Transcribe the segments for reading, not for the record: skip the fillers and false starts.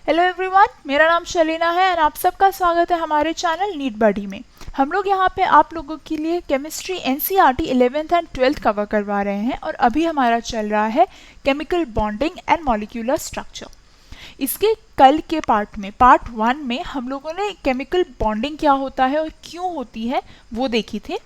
Hello everyone, मेरा नाम शलीना है और आप सबका स्वागत है हमारे चैनल नीट बडी में। हम लोग यहाँ पे आप लोगों के लिए chemistry NCERT 11th and 12th cover करवा रहे हैं और अभी हमारा चल रहा है chemical bonding and molecular structure. इसके कल के पार्ट 1 में हम लोगों ने केमिकल बॉन्डिंग क्या होता है और क्यों होती है वो देखी थी।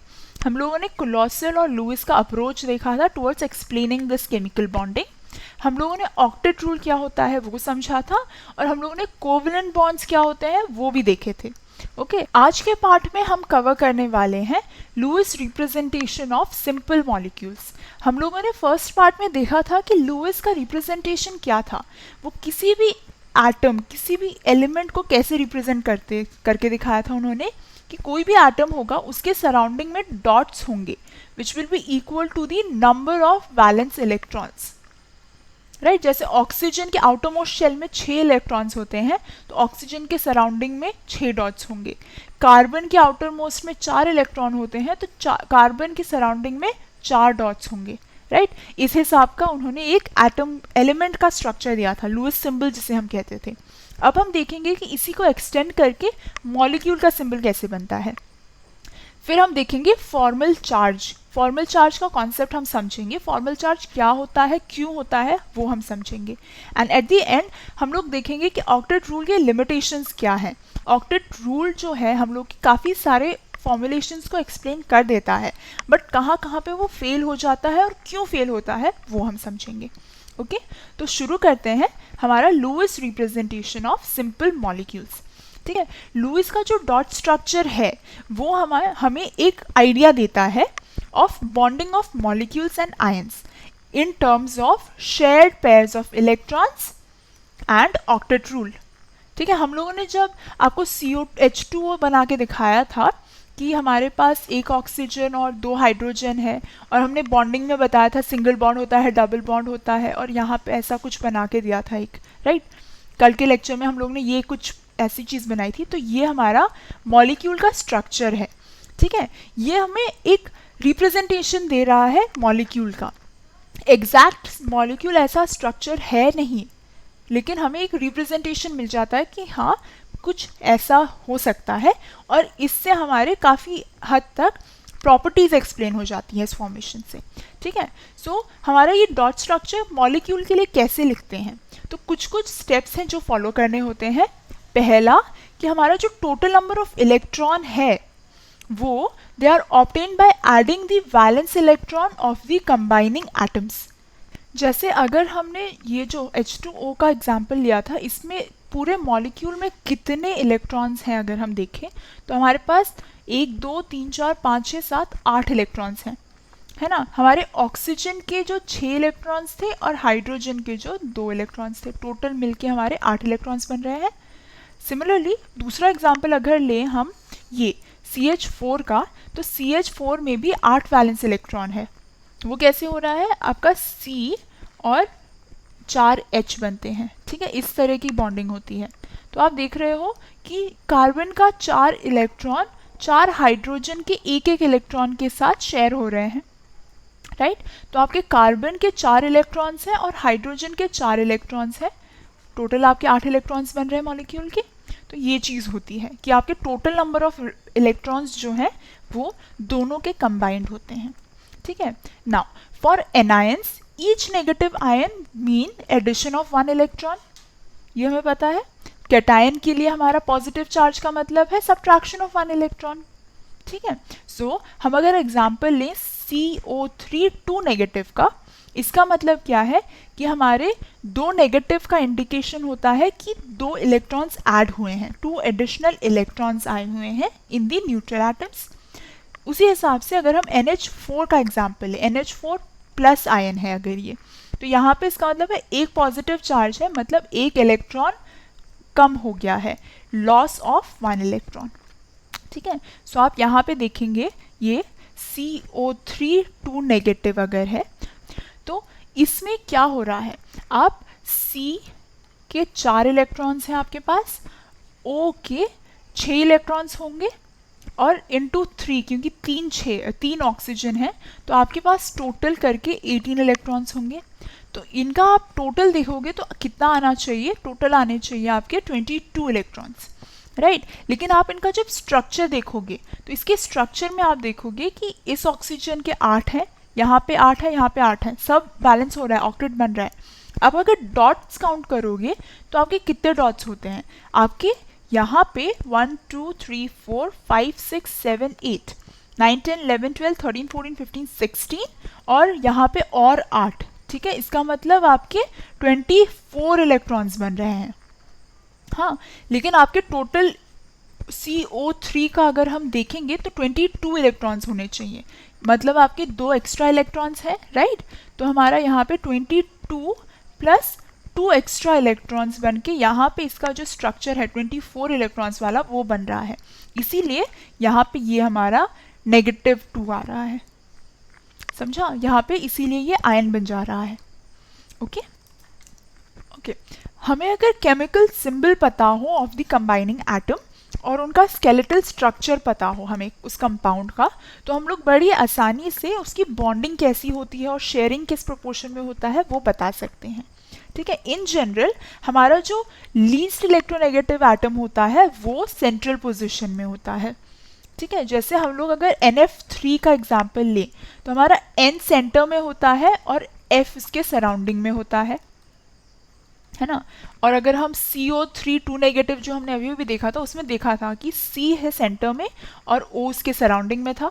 हम लोगों ने कोलोसोव और लुईस का अप्रोच देखा था towards explaining this chemical bonding. हम लोगों ने ऑक्टेट रूल क्या होता है वो समझा था और हम लोगों ने कोवेलेंट बॉन्ड्स क्या होते हैं वो भी देखे थे। ओके, आज के पार्ट में हम कवर करने वाले हैं Lewis representation of simple molecules. हम लोगों ने फर्स्ट पार्ट में देखा था कि लुईस का रिप्रेजेंटेशन क्या था, वो किसी भी एटम किसी भी एलिमेंट को कैसे रिप्रेजेंट करके दिखाया था उन्होंने कि कोई भी एटम होगा उसके सराउंडिंग में डॉट्स होंगे which will be equal to the number of valence electrons. Right, जैसे ऑक्सीजन के आउटरमोस्ट शेल में 6 इलेक्ट्रॉन्स होते हैं तो ऑक्सीजन के सराउंडिंग में 6 डॉट्स होंगे। कार्बन के आउटरमोस्ट में 4 इलेक्ट्रॉन होते हैं तो कार्बन के सराउंडिंग में 4 डॉट्स होंगे। राइट, इस हिसाब का उन्होंने एक एटम एलिमेंट का स्ट्रक्चर दिया था, लुईस सिंबल जिसे हम कहते थे। अब हम देखेंगे कि इसी को एक्सटेंड करके मॉलिक्यूल का सिंबल कैसे बनता है। फिर हम देखेंगे फॉर्मल चार्ज का कॉन्सेप्ट हम समझेंगे, फॉर्मल चार्ज क्या होता है, क्यों होता है वो हम समझेंगे। एंड एट द एंड हम लोग देखेंगे कि ऑक्टेट रूल के लिमिटेशंस क्या है। ऑक्टेट रूल जो है हम लोग की काफ़ी सारे फॉर्मुलेशंस को एक्सप्लेन कर देता है, बट कहाँ कहाँ पे वो फेल हो जाता है और क्यों फेल होता है वो हम समझेंगे। ओके, तो शुरू करते हैं हमारा Lewis representation of simple molecules. ठीक है, लुईस का जो डॉट स्ट्रक्चर है वो हमें एक आइडिया देता है of bonding of molecules and ions in terms of shared pairs of electrons and octet rule. ठीक है, हम लोगों ने जब आपको H2O बना के दिखाया था कि हमारे पास एक ऑक्सीजन और 2 हाइड्रोजन है और हमने बॉन्डिंग में बताया था सिंगल बॉन्ड होता है, डबल बॉन्ड होता है और यहाँ पे ऐसा कुछ बना के दिया था एक। राइट, कल के लेक्चर में हम लोग ने ये कुछ ऐसी चीज़ बनाई थी। तो ये हमारा मॉलिक्यूल का स्ट्रक्चर है। ठीक है, ये हमें एक रिप्रेजेंटेशन दे रहा है मॉलिक्यूल का। एग्जैक्ट मॉलिक्यूल ऐसा स्ट्रक्चर है नहीं, लेकिन हमें एक रिप्रेजेंटेशन मिल जाता है कि हाँ कुछ ऐसा हो सकता है और इससे हमारे काफ़ी हद तक प्रॉपर्टीज एक्सप्लेन हो जाती हैं इस फॉर्मेशन से। ठीक है, सो हमारा ये डॉट स्ट्रक्चर मॉलिक्यूल के लिए कैसे लिखते हैं, तो कुछ स्टेप्स हैं जो फॉलो करने होते हैं। पहला कि हमारा जो टोटल नंबर ऑफ इलेक्ट्रॉन है वो they are obtained by adding the valence electron of the combining atoms. जैसे अगर हमने ये जो H2O का एग्जाम्पल लिया था, इसमें पूरे मॉलिक्यूल में कितने इलेक्ट्रॉन्स हैं अगर हम देखें तो हमारे पास 1 2 3 4 5 6 7 8 इलेक्ट्रॉन्स हैं, है ना। हमारे ऑक्सीजन के जो 6 इलेक्ट्रॉन्स थे और हाइड्रोजन के जो 2 इलेक्ट्रॉन्स थे, टोटल मिलके हमारे 8 इलेक्ट्रॉन्स बन रहे हैं। सिमिलरली दूसरा एग्जाम्पल अगर लें हम ये CH4 का, तो CH4 में भी 8 वैलेंस इलेक्ट्रॉन है। वो कैसे हो रहा है, आपका C और 4 H बनते हैं। ठीक है, इस तरह की बॉन्डिंग होती है। तो आप देख रहे हो कि कार्बन का 4 इलेक्ट्रॉन 4 हाइड्रोजन के एक इलेक्ट्रॉन के साथ शेयर हो रहे हैं। राइट, तो आपके कार्बन के 4 इलेक्ट्रॉन्स हैं और हाइड्रोजन के 4 इलेक्ट्रॉन्स हैं, टोटल आपके 8 इलेक्ट्रॉन्स बन रहे हैं मॉलिक्यूल के। तो ये चीज़ होती है कि आपके टोटल नंबर ऑफ इलेक्ट्रॉन्स जो हैं वो दोनों के कंबाइंड होते हैं। ठीक है, now for anions each negative ion mean addition of 1 electron, ये हमें पता है। कैटायन के लिए हमारा पॉजिटिव चार्ज का मतलब है सब्ट्रैक्शन ऑफ 1 इलेक्ट्रॉन। ठीक है, सो हम अगर एग्जाम्पल लें CO3 2 नेगेटिव का, इसका मतलब क्या है कि हमारे 2 नेगेटिव का इंडिकेशन होता है कि 2 इलेक्ट्रॉन्स ऐड हुए हैं, 2 एडिशनल इलेक्ट्रॉन्स आए हुए हैं इन दी न्यूट्रल एटम्स। उसी हिसाब से अगर हम NH4 का एग्जाम्पल लें, NH4 प्लस आयन है अगर ये, तो यहाँ पे इसका मतलब है एक पॉजिटिव चार्ज है, मतलब एक इलेक्ट्रॉन कम हो गया है, लॉस ऑफ 1 इलेक्ट्रॉन। ठीक है, सो आप यहाँ पे देखेंगे ये CO3 2 नेगेटिव अगर है तो इसमें क्या हो रहा है, आप C के 4 इलेक्ट्रॉन्स हैं आपके पास, O के 6 इलेक्ट्रॉन्स होंगे और इंटू 3, क्योंकि 3 ऑक्सीजन है तो आपके पास टोटल करके 18 इलेक्ट्रॉन्स होंगे। तो इनका आप टोटल देखोगे तो कितना आना चाहिए, टोटल आने चाहिए आपके 22 इलेक्ट्रॉन्स, राइट। लेकिन आप इनका जब स्ट्रक्चर देखोगे तो इसके स्ट्रक्चर में आप देखोगे कि इस ऑक्सीजन के 8 हैं, यहाँ पे 8 है, यहाँ पे 8 है, सब बैलेंस हो रहा है, ऑक्टेट बन रहा है। अब अगर डॉट्स काउंट करोगे तो आपके कितने डॉट्स होते हैं, आपके यहाँ पे 1 2 3 4 5 6 7 8 9 10 11 12 13 14 15 16 और यहाँ पे और 8, ठीक है। इसका मतलब आपके 24 इलेक्ट्रॉन्स बन रहे हैं। हाँ, लेकिन आपके टोटल CO3 का अगर हम देखेंगे तो 22 इलेक्ट्रॉन्स होने चाहिए, मतलब आपके 2 एक्स्ट्रा इलेक्ट्रॉन्स हैं, राइट। तो हमारा यहाँ पे 22 प्लस 2 एक्स्ट्रा इलेक्ट्रॉन्स बन के यहाँ पे इसका जो स्ट्रक्चर है 24 इलेक्ट्रॉन्स वाला वो बन रहा है, इसीलिए यहाँ पे ये हमारा -2 आ रहा है, समझा। यहाँ पे इसीलिए ये आयन बन जा रहा है। ओके ओके, हमें अगर केमिकल सिंबल पता हो ऑफ द कंबाइनिंग एटम और उनका स्केलेटल स्ट्रक्चर पता हो हमें उस कंपाउंड का, तो हम लोग बड़ी आसानी से उसकी बॉन्डिंग कैसी होती है और शेयरिंग किस प्रोपोर्शन में होता है वो बता सकते हैं, ठीक है। इन जनरल हमारा जो लीस्ट इलेक्ट्रोनेगेटिव एटम होता है वो सेंट्रल पोजीशन में होता है, ठीक है। जैसे हम लोग अगर NF3 का एग्जाम्पल लें तो हमारा N सेंटर में होता है और F इसके सराउंडिंग में होता है ना। और अगर हम CO3 2 नेगेटिव जो हमने अभी भी देखा था उसमें देखा था कि C है सेंटर में और O उसके सराउंडिंग में था,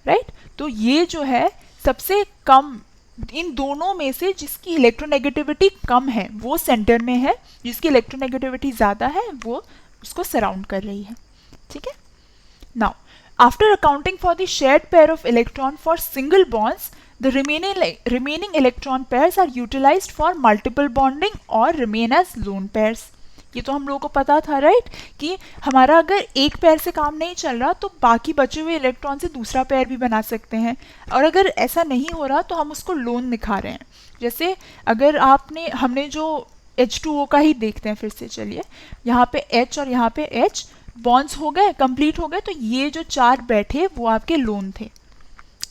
राइट। तो ये जो है सबसे कम इन दोनों में से जिसकी इलेक्ट्रोनेगेटिविटी कम है वो सेंटर में है, जिसकी इलेक्ट्रोनेगेटिविटी ज़्यादा है वो उसको सराउंड कर रही है, ठीक है। Now after accounting for the shared pair of electron for single bonds, the remaining electron pairs are utilized for multiple bonding or remain as lone pairs. ये तो हम लोगों को पता था, राइट, कि हमारा अगर एक पेयर से काम नहीं चल रहा तो बाकी बचे हुए इलेक्ट्रॉन से दूसरा पेयर भी बना सकते हैं, और अगर ऐसा नहीं हो रहा तो हम उसको लोन दिखा रहे हैं। जैसे अगर हमने जो H2O का ही देखते हैं फिर से, चलिए यहाँ पे H और यहाँ पे H बॉन्ड्स हो गए, कंप्लीट हो गए, तो ये जो 4 बैठे वो आपके लोन थे,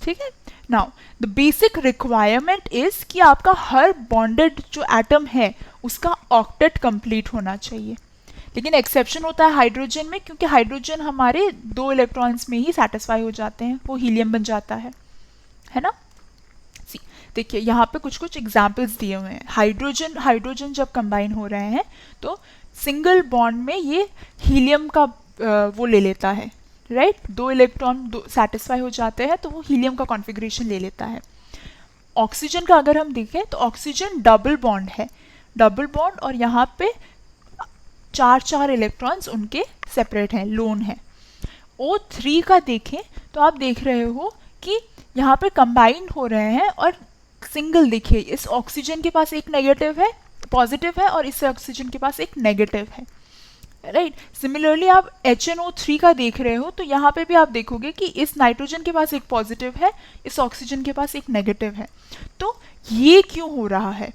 ठीक है। Now the basic requirement is कि आपका हर बॉन्डेड जो एटम है उसका ऑक्टेट कंप्लीट होना चाहिए, लेकिन एक्सेप्शन होता है हाइड्रोजन में, क्योंकि हाइड्रोजन हमारे 2 इलेक्ट्रॉन्स में ही सेटिस्फाई हो जाते हैं, वो हीलियम बन जाता है ना। सी देखिए यहाँ पे कुछ कुछ एग्जाम्पल्स दिए हुए हैं। हाइड्रोजन जब कंबाइन हो रहे हैं तो सिंगल बॉन्ड में ये हीलियम का वो ले लेता है, राइट। 2 इलेक्ट्रॉन सेटिस्फाई हो जाते हैं तो वो हीलियम का कॉन्फ़िगरेशन ले लेता है। ऑक्सीजन का अगर हम देखें तो ऑक्सीजन डबल बॉन्ड है, डबल बॉन्ड, और यहाँ पे 4 इलेक्ट्रॉन्स उनके सेपरेट हैं, लोन है। O3 का देखें तो आप देख रहे हो कि यहाँ पे कंबाइन हो रहे हैं और सिंगल, देखिए इस ऑक्सीजन के पास एक नेगेटिव है, पॉजिटिव है, और इस ऑक्सीजन के पास एक नेगेटिव है, राइट। सिमिलरली आप HNO3 का देख रहे हो तो यहाँ पे भी आप देखोगे कि इस नाइट्रोजन के पास एक पॉजिटिव है, इस ऑक्सीजन के पास एक नेगेटिव है। तो ये क्यों हो रहा है,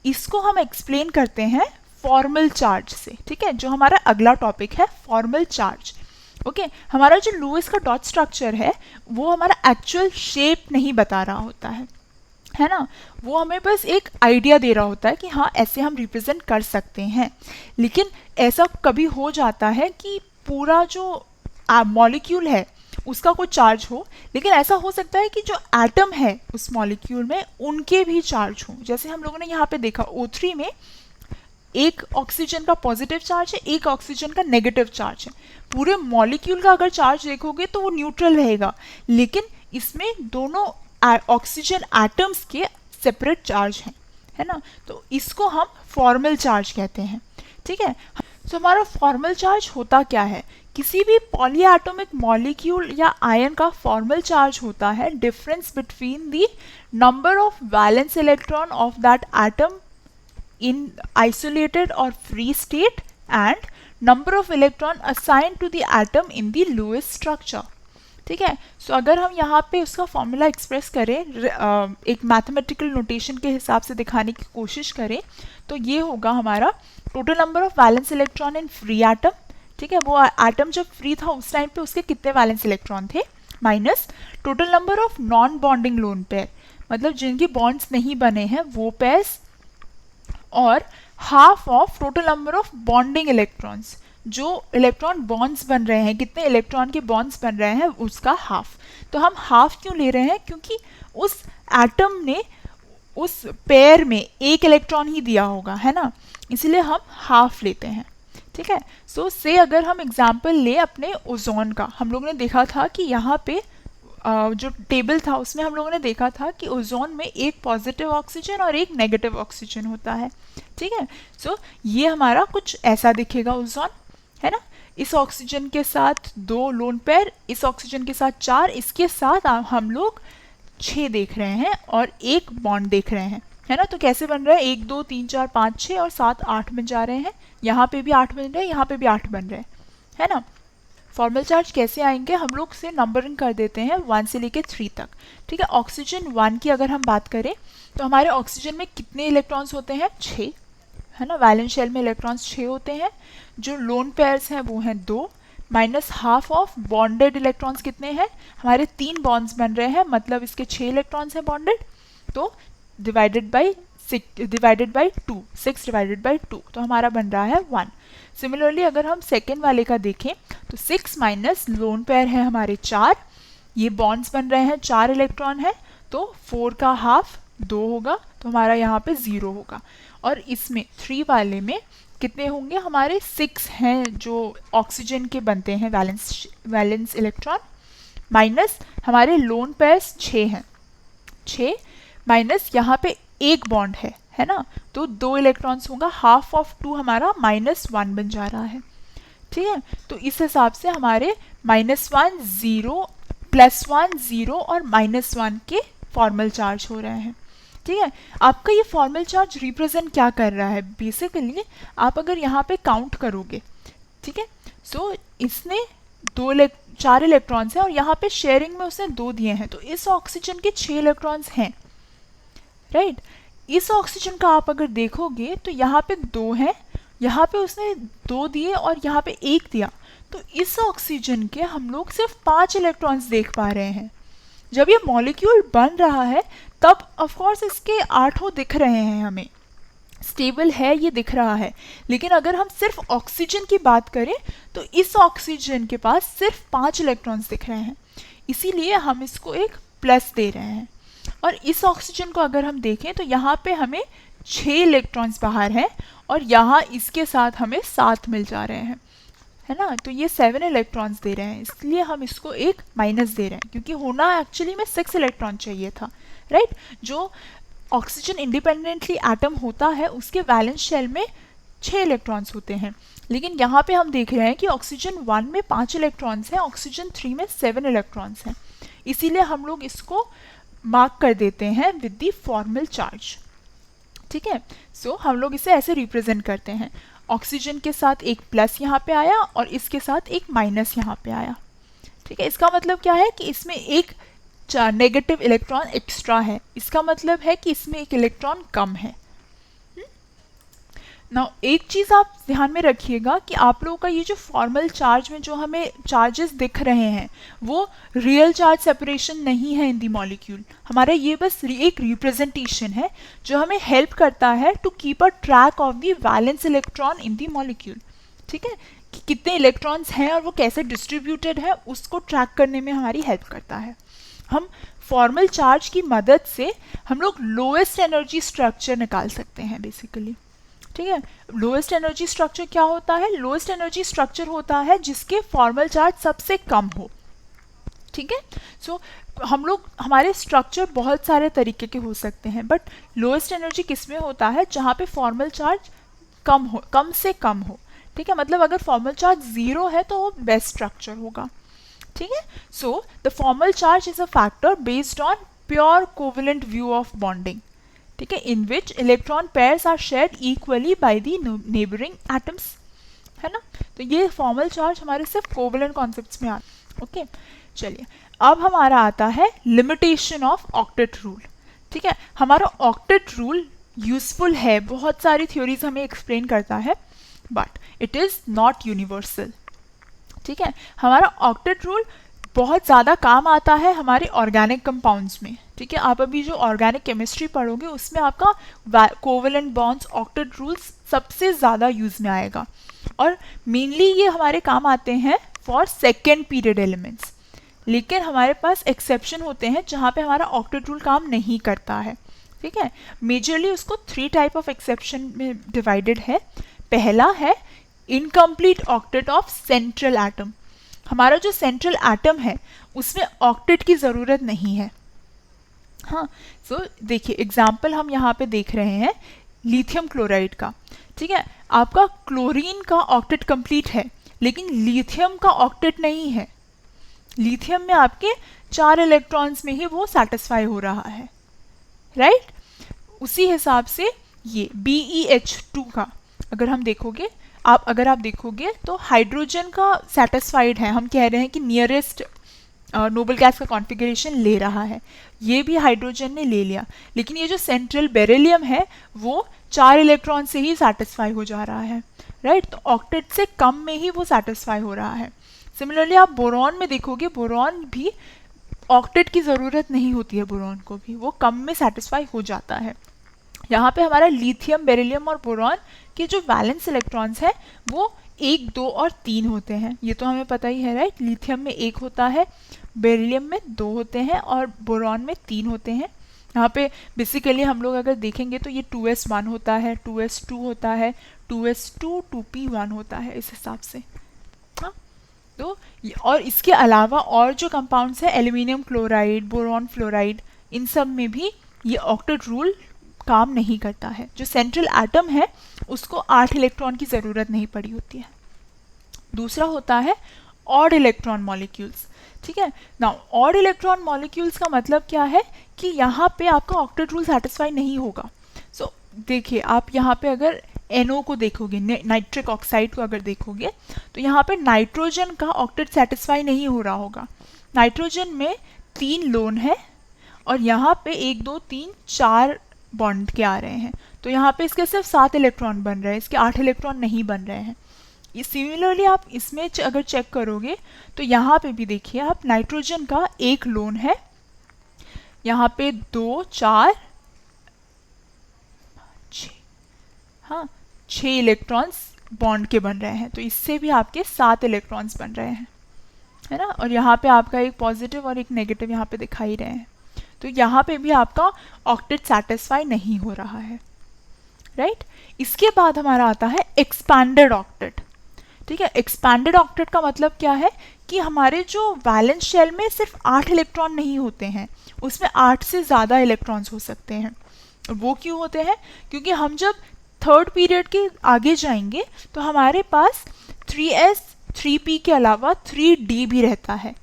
इसको हम एक्सप्लेन करते हैं फॉर्मल चार्ज से, ठीक है, जो हमारा अगला टॉपिक है फॉर्मल चार्ज। ओके, हमारा जो लुईस का डॉट स्ट्रक्चर है वो हमारा एक्चुअल शेप नहीं बता रहा होता है ना, वो हमें बस एक आइडिया दे रहा होता है कि हाँ ऐसे हम रिप्रेजेंट कर सकते हैं। लेकिन ऐसा कभी हो जाता है कि पूरा जो मॉलिक्यूल है उसका कोई चार्ज हो, लेकिन ऐसा हो सकता है कि जो एटम है उस मॉलिक्यूल में उनके भी चार्ज हो। जैसे हम लोगों ने यहाँ पे देखा O3 में एक ऑक्सीजन का पॉजिटिव चार्ज है, एक ऑक्सीजन का नेगेटिव चार्ज है। पूरे मॉलिक्यूल का अगर चार्ज देखोगे तो वो न्यूट्रल रहेगा, लेकिन इसमें दोनों ऑक्सीजन एटम्स के सेपरेट चार्ज हैं, है ना। तो इसको हम फॉर्मल चार्ज कहते हैं, ठीक है। तो हमारा फॉर्मल चार्ज होता क्या है, किसी भी पॉलीएटॉमिक मॉलिक्यूल या आयन का फॉर्मल चार्ज होता है difference between the number of valence electron of that atom in isolated or free state and number of electron assigned to the atom in the Lewis structure, ठीक है। सो अगर हम यहाँ पे उसका फॉर्मूला एक्सप्रेस करें एक मैथमेटिकल नोटेशन के हिसाब से दिखाने की कोशिश करें तो ये होगा हमारा total number of valence electron in free atom, ठीक है, वो एटम जब फ्री था उस टाइम पे उसके कितने वैलेंस इलेक्ट्रॉन थे, minus total number of non bonding lone pair, मतलब जिनकी बॉन्ड्स नहीं बने हैं वो पेयर्स, और half of total number of bonding electrons, जो इलेक्ट्रॉन बॉन्ड्स बन रहे हैं, कितने इलेक्ट्रॉन के बॉन्ड्स बन रहे हैं उसका हाफ। तो हम हाफ क्यों ले रहे हैं? क्योंकि उस एटम ने उस पेयर में एक इलेक्ट्रॉन ही दिया होगा, है ना, इसलिए हम हाफ लेते हैं। ठीक है। सो से अगर हम एग्जाम्पल ले अपने ओजोन का, हम लोगों ने देखा था कि यहाँ पे जो टेबल था उसमें हम लोगों ने देखा था कि ओजोन में एक पॉजिटिव ऑक्सीजन और एक नेगेटिव ऑक्सीजन होता है। ठीक है। सो ये हमारा कुछ ऐसा दिखेगा ओजोन, है ना। इस ऑक्सीजन के साथ 2 लोन पेयर, इस ऑक्सीजन के साथ 4, इसके साथ हम लोग 6 देख रहे हैं और एक बॉन्ड देख रहे हैं, है ना। तो कैसे बन रहा है? 1 2 3 4 5 6 और 7 8 बन जा रहे हैं। यहाँ पे भी 8 बन रहे हैं, यहाँ पे भी 8 बन रहे हैं, है ना। फॉर्मल चार्ज कैसे आएंगे? हम लोग से नंबरिंग कर देते हैं 1 से लेके 3 तक। ठीक है। ऑक्सीजन 1 की अगर हम बात करें तो हमारे ऑक्सीजन में कितने इलेक्ट्रॉन्स होते हैं? 6, है ना। वैलेंस शेल में इलेक्ट्रॉन्स 6 होते हैं। जो लोन पेयर्स हैं वो हैं 2, minus half of bonded electrons कितने हैं? हमारे 3 बॉन्ड्स बन रहे हैं, मतलब इसके 6 इलेक्ट्रॉन्स हैं बॉन्डेड, तो डिवाइडेड बाई 2, 6 डिवाइडेड बाई 2, तो हमारा बन रहा है 1। सिमिलरली अगर हम सेकेंड वाले का देखें तो 6 माइनस लोन पेयर है हमारे 4, ये बॉन्ड्स बन रहे हैं, 4 इलेक्ट्रॉन है, तो 4 का हाफ 2 होगा, तो हमारा यहाँ पे 0 होगा। और इसमें 3 वाले में कितने होंगे? हमारे 6 हैं जो ऑक्सीजन के बनते हैं वैलेंस इलेक्ट्रॉन, माइनस हमारे लोन पेयर्स 6 हैं, 6 माइनस यहाँ पे एक बॉन्ड है ना, तो 2 इलेक्ट्रॉन्स होगा, हाफ ऑफ 2 हमारा -1 बन जा रहा है। ठीक है। तो इस हिसाब से हमारे -1 0 +1 0 और -1 के फॉर्मल चार्ज हो रहे हैं। ठीक है। आपका ये फॉर्मल चार्ज रिप्रेजेंट क्या कर रहा है? बेसिकली आप अगर यहाँ पे काउंट करोगे, ठीक है, सो इसने 4 इलेक्ट्रॉन्स हैं और यहाँ पे शेयरिंग में उसने 2 दिए हैं, तो इस ऑक्सीजन के 6 इलेक्ट्रॉन्स हैं, राइट। इस ऑक्सीजन का आप अगर देखोगे तो यहाँ पे 2 हैं, यहाँ पे उसने 2 दिए और यहाँ पे 1 दिया, तो इस ऑक्सीजन के हम लोग सिर्फ 5 इलेक्ट्रॉन्स देख पा रहे हैं। जब ये मॉलिक्यूल बन रहा है तब ऑफ कोर्स इसके 8 दिख रहे हैं, हमें स्टेबल है ये दिख रहा है, लेकिन अगर हम सिर्फ ऑक्सीजन की बात करें तो इस ऑक्सीजन के पास सिर्फ 5 इलेक्ट्रॉन्स दिख रहे हैं, इसीलिए हम इसको एक प्लस दे रहे हैं। और इस ऑक्सीजन को अगर हम देखें तो यहाँ पे हमें 6 इलेक्ट्रॉन्स बाहर हैं और यहाँ इसके साथ हमें 7 मिल जा रहे हैं, है ना, तो ये 7 इलेक्ट्रॉन्स दे रहे हैं, इसलिए हम इसको एक माइनस दे रहे हैं, क्योंकि होना एक्चुअली में 6 इलेक्ट्रॉन चाहिए था, राइट। जो ऑक्सीजन इंडिपेंडेंटली एटम होता है उसके वैलेंस शेल में 6 इलेक्ट्रॉन्स होते हैं, लेकिन यहाँ पे हम देख रहे हैं कि ऑक्सीजन 1 में 5 इलेक्ट्रॉन्स हैं, ऑक्सीजन 3 में 7 इलेक्ट्रॉन्स हैं, इसीलिए हम लोग इसको मार्क कर देते हैं विद द फॉर्मल चार्ज। ठीक है। सो हम लोग इसे ऐसे रिप्रेजेंट करते हैं, ऑक्सीजन के साथ एक प्लस यहाँ पे आया और इसके साथ एक माइनस यहाँ पे आया। ठीक है। इसका मतलब क्या है कि इसमें एक नेगेटिव इलेक्ट्रॉन एक्स्ट्रा है, इसका मतलब है कि इसमें एक इलेक्ट्रॉन कम है। नाउ एक चीज़ आप ध्यान में रखिएगा कि आप लोगों का ये जो फॉर्मल चार्ज में जो हमें चार्जेस दिख रहे हैं वो रियल चार्ज सेपरेशन नहीं है इन दी मॉलिक्यूल, हमारा ये बस एक रिप्रेजेंटेशन है जो हमें हेल्प करता है to keep a track of the valence electron in the molecule. ठीक है, कि कितने इलेक्ट्रॉन्स हैं और वो कैसे डिस्ट्रीब्यूटेड है उसको ट्रैक करने में हमारी हेल्प करता है। हम फॉर्मल चार्ज की मदद से हम लोग लोएस्ट एनर्जी स्ट्रक्चर निकाल सकते हैं बेसिकली। ठीक है। लोएस्ट एनर्जी स्ट्रक्चर क्या होता है? लोएस्ट एनर्जी स्ट्रक्चर होता है जिसके फॉर्मल चार्ज सबसे कम हो। ठीक है। सो हम लोग हमारे स्ट्रक्चर बहुत सारे तरीके के हो सकते हैं, बट लोएस्ट एनर्जी किस में होता है? जहाँ पे फॉर्मल चार्ज कम से कम हो। ठीक है, मतलब अगर फॉर्मल चार्ज 0 है तो वो बेस्ट स्ट्रक्चर होगा। ठीक है। So the formal charge is a factor based on pure covalent view of bonding, ठीक है, in which electron pairs are shared equally by the neighbouring atoms, है ना। तो ये फॉर्मल चार्ज हमारे सिर्फ कोवेलेंट कॉन्सेप्ट्स में आता है। ओके, चलिए अब हमारा आता है लिमिटेशन ऑफ ऑक्टेट रूल। ठीक है, हमारा ऑक्टेट रूल यूजफुल है, बहुत सारी थ्योरीज हमें एक्सप्लेन करता है, but it is not universal. ठीक है, हमारा ऑक्टेट रूल बहुत ज़्यादा काम आता है हमारे ऑर्गेनिक कंपाउंड्स में, ठीक है। आप अभी जो ऑर्गेनिक केमिस्ट्री पढ़ोगे उसमें आपका कोवेलेंट बॉन्ड्स, ऑक्टेट रूल्स सबसे ज़्यादा यूज़ में आएगा, और मेनली ये हमारे काम आते हैं फॉर सेकेंड पीरियड एलिमेंट्स। लेकिन हमारे पास एक्सेप्शन होते हैं जहाँ पे हमारा ऑक्टेट रूल काम नहीं करता है, ठीक है। मेजरली उसको 3 टाइप ऑफ एक्सेप्शन में डिवाइडेड है। पहला है incomplete octet of central atom. हमारा जो सेंट्रल एटम है उसमें ऑक्टेट की ज़रूरत नहीं है। हाँ, सो देखिए एग्जाम्पल हम यहाँ पे देख रहे हैं लिथियम क्लोराइड का, ठीक है। आपका क्लोरीन का ऑक्टेट कंप्लीट है, लेकिन लिथियम का ऑक्टेट नहीं है। लिथियम में आपके 4 इलेक्ट्रॉन्स में ही वो सेटिस्फाई हो रहा है, राइट। उसी हिसाब से ये BeH2 का अगर आप देखोगे तो हाइड्रोजन का सेटिस्फाइड है। हम कह रहे हैं कि नियरेस्ट नोबल गैस का कॉन्फ़िगरेशन ले रहा है, ये भी हाइड्रोजन ने ले लिया, लेकिन ये जो सेंट्रल बेरिलियम है वो 4 इलेक्ट्रॉन से ही सेटिस्फाई हो जा रहा है, राइट। तो ऑक्टेट से कम में ही वो सेटिस्फाई हो रहा है। सिमिलरली आप बोरॉन में देखोगे, बोरॉन भी ऑक्टेट की ज़रूरत नहीं होती है, बोरॉन को भी वो कम में सेटिस्फाई हो जाता है। यहाँ पे हमारा लिथियम, बेरिलियम और बोरॉन के जो वैलेंस इलेक्ट्रॉन्स हैं वो 1, 2 और 3 होते हैं, ये तो हमें पता ही है, राइट। लिथियम में 1 होता है, बेरिलियम में 2 होते हैं और बोरॉन में 3 होते हैं। यहाँ पे बेसिकली हम लोग अगर देखेंगे तो ये 2s1 होता है, 2s2 होता है, 2s2 2p1 होता है, इस हिसाब से। हाँ, तो और इसके अलावा और जो कंपाउंड्स हैं एल्यूमिनियम क्लोराइड, बोरॉन फ्लोराइड, इन सब में भी ये ऑक्टेट रूल काम नहीं करता है। जो सेंट्रल एटम है उसको 8 इलेक्ट्रॉन की ज़रूरत नहीं पड़ी होती है। दूसरा होता है ऑड इलेक्ट्रॉन मॉलिक्यूल्स, ठीक है ना। ऑड इलेक्ट्रॉन मॉलिक्यूल्स का मतलब क्या है कि यहाँ पे आपका ऑक्टेट रूल सेटिस्फाई नहीं होगा। सो देखिए आप यहाँ पे अगर NO को देखोगे, नाइट्रिक ऑक्साइड को अगर देखोगे, तो यहाँ पे नाइट्रोजन का ऑक्टेट सेटिस्फाई नहीं हो रहा होगा। नाइट्रोजन में 3 लोन है और यहाँ पे 1, 2, 3, 4 बॉन्ड के आ रहे हैं, तो यहाँ पे इसके सिर्फ 7 इलेक्ट्रॉन बन रहे हैं, इसके 8 इलेक्ट्रॉन नहीं बन रहे हैं। ये सिमिलरली आप इसमें अगर चेक करोगे तो यहाँ पे भी देखिए आप, नाइट्रोजन का 1 लोन है, यहाँ पे 2, 4, 6, हाँ 6 इलेक्ट्रॉन्स बॉन्ड के बन रहे हैं, तो इससे भी आपके 7 इलेक्ट्रॉन्स बन रहे हैं, है ना। और यहाँ पे आपका एक पॉजिटिव और एक नेगेटिव यहाँ पे दिखाई रहे हैं, तो यहाँ पे भी आपका ऑक्टेट सेटिस्फाई नहीं हो रहा है, राइट। इसके बाद हमारा आता है एक्सपैंडेड ऑक्टेट, ठीक है। एक्सपैंडेड ऑक्टेट का मतलब क्या है कि हमारे जो वैलेंस शेल में सिर्फ 8 इलेक्ट्रॉन नहीं होते हैं, उसमें 8 से ज़्यादा इलेक्ट्रॉन्स हो सकते हैं। वो क्यों होते हैं? क्योंकि हम जब थर्ड पीरियड के आगे जाएंगे तो हमारे पास 3s 3p के अलावा 3d भी रहता है।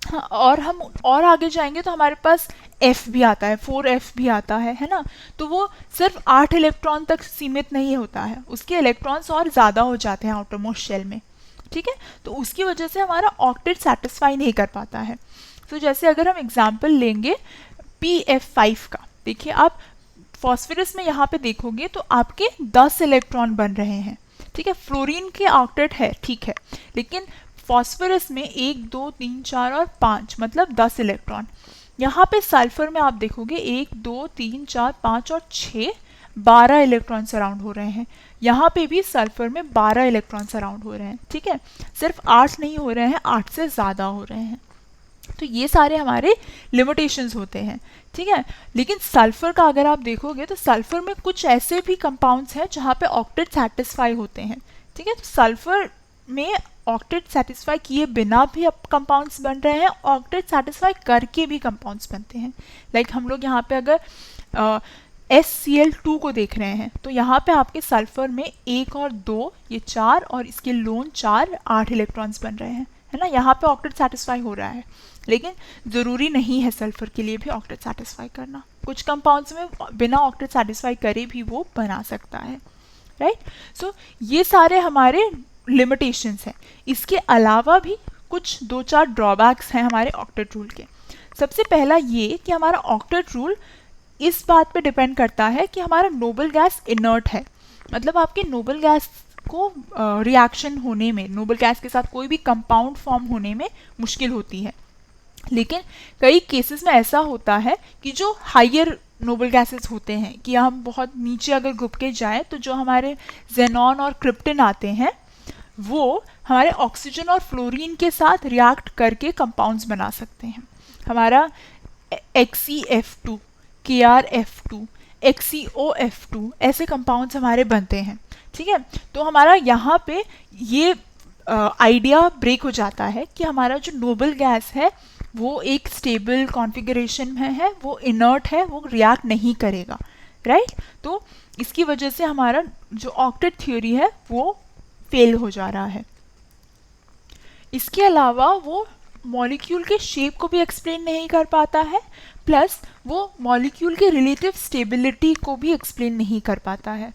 हाँ, और हम और आगे जाएंगे तो हमारे पास F भी आता है, 4f भी आता है ना। तो वो सिर्फ 8 इलेक्ट्रॉन तक सीमित नहीं होता है, उसके इलेक्ट्रॉन्स और ज़्यादा हो जाते हैं आउटरमोस्ट शेल में, ठीक है। तो उसकी वजह से हमारा ऑक्टेट सेटिस्फाई नहीं कर पाता है। तो जैसे अगर हम एग्जाम्पल लेंगे PF5 का, देखिए आप फॉस्फोरस में यहाँ पे देखोगे तो आपके 10 इलेक्ट्रॉन बन रहे हैं, ठीक है। फ्लोरीन के ऑक्टेट है, ठीक है, लेकिन फॉस्फोरस में 1, 2, 3, 4 और 5 मतलब 10 इलेक्ट्रॉन। यहाँ पे सल्फर में आप देखोगे 1, 2, 3, 4, 5 और 6 12 इलेक्ट्रॉन सराउंड हो रहे हैं। यहाँ पे भी सल्फर में 12 इलेक्ट्रॉन सराउंड हो रहे हैं, ठीक है। सिर्फ 8 नहीं हो रहे हैं, 8 से ज़्यादा हो रहे हैं। तो ये सारे हमारे लिमिटेशंस होते हैं, ठीक है। लेकिन सल्फर का अगर आप देखोगे तो सल्फर में कुछ ऐसे भी कंपाउंड्स हैं जहाँ पे ऑक्टेट सेटिस्फाई होते हैं, ठीक है। तो सल्फर में ऑक्टेट सेटिस्फाई किए बिना भी अब कंपाउंड्स बन रहे हैं, ऑक्टेट सेटिस्फाई करके भी कंपाउंड्स बनते हैं। लाइक हम लोग यहाँ पे अगर SCl2 को देख रहे हैं तो यहाँ पे आपके सल्फर में 1 और 2 ये 4 और इसके लोन 4 8 इलेक्ट्रॉन्स बन रहे हैं, है ना। यहाँ पे ऑक्टेट सेटिस्फाई हो रहा है, लेकिन ज़रूरी नहीं है सल्फर के लिए भी ऑक्टेट सेटिस्फाई करना। कुछ कंपाउंड्स में बिना ऑक्टेट सेटिस्फाई करे भी वो बना सकता है, राइट। सो ये सारे हमारे लिमिटेशंस हैं। इसके अलावा भी कुछ 2-4 ड्रॉबैक्स हैं हमारे ऑक्टेट रूल के। सबसे पहला ये कि हमारा ऑक्टेट रूल इस बात पे डिपेंड करता है कि हमारा नोबल गैस इनर्ट है, मतलब आपके नोबल गैस को रिएक्शन होने में, नोबल गैस के साथ कोई भी कंपाउंड फॉर्म होने में मुश्किल होती है। लेकिन कई केसेस में ऐसा होता है कि जो हायर नोबल गैसेस होते हैं, कि हम बहुत नीचे अगर ग्रुप के जाएं तो जो हमारे जेनॉन और क्रिप्टन आते हैं वो हमारे ऑक्सीजन और फ्लोरीन के साथ रिएक्ट करके कंपाउंड्स बना सकते हैं। हमारा XeF2, KrF2, XeOF2 ऐसे कंपाउंड्स हमारे बनते हैं। ठीक है, तो हमारा यहाँ पे ये आइडिया ब्रेक हो जाता है कि हमारा जो नोबल गैस है वो एक स्टेबल कॉन्फ़िगरेशन में है, वो इनर्ट है, वो रिएक्ट नहीं करेगा, राइट। तो इसकी वजह से हमारा जो ऑक्टेट थ्योरी है वो फेल हो जा रहा है। इसके अलावा वो मॉलिक्यूल के शेप को भी एक्सप्लेन नहीं कर पाता है, प्लस वो मॉलिक्यूल के रिलेटिव स्टेबिलिटी को भी एक्सप्लेन नहीं कर पाता है।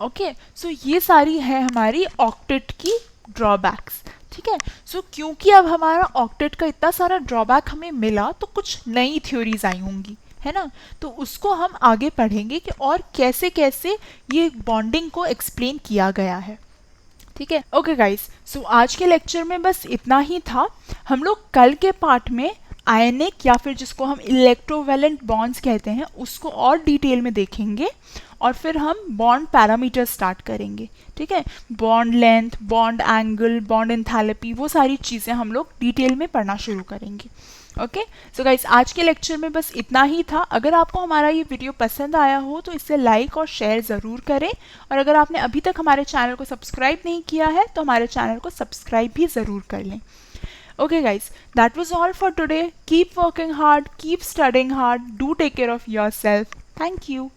ओके, सो ये सारी है हमारी ऑक्टेट की ड्रॉबैक्स। ठीक है, सो क्योंकि अब हमारा ऑक्टेट का इतना सारा ड्रॉबैक हमें मिला तो कुछ नई थ्योरीज आई होंगी, है ना। तो उसको हम आगे पढ़ेंगे कि और कैसे कैसे ये बॉन्डिंग को एक्सप्लेन किया गया है। ठीक है, ओके गाइस, सो आज के लेक्चर में बस इतना ही था। हम लोग कल के पार्ट में आयनिक या फिर जिसको हम इलेक्ट्रोवैलेंट बॉन्ड्स कहते हैं उसको और डिटेल में देखेंगे और फिर हम बॉन्ड पैरामीटर स्टार्ट करेंगे। ठीक है, bond length, bond angle, bond enthalpy, वो सारी चीज़ें हम लोग डिटेल में पढ़ना शुरू करेंगे। ओके, सो गाइस आज के लेक्चर में बस इतना ही था। अगर आपको हमारा ये वीडियो पसंद आया हो तो इसे लाइक और शेयर ज़रूर करें, और अगर आपने अभी तक हमारे चैनल को सब्सक्राइब नहीं किया है तो हमारे चैनल को सब्सक्राइब भी ज़रूर कर लें। Okay guys, that was all for today. Keep working hard, keep studying hard, do take care of yourself. Thank you.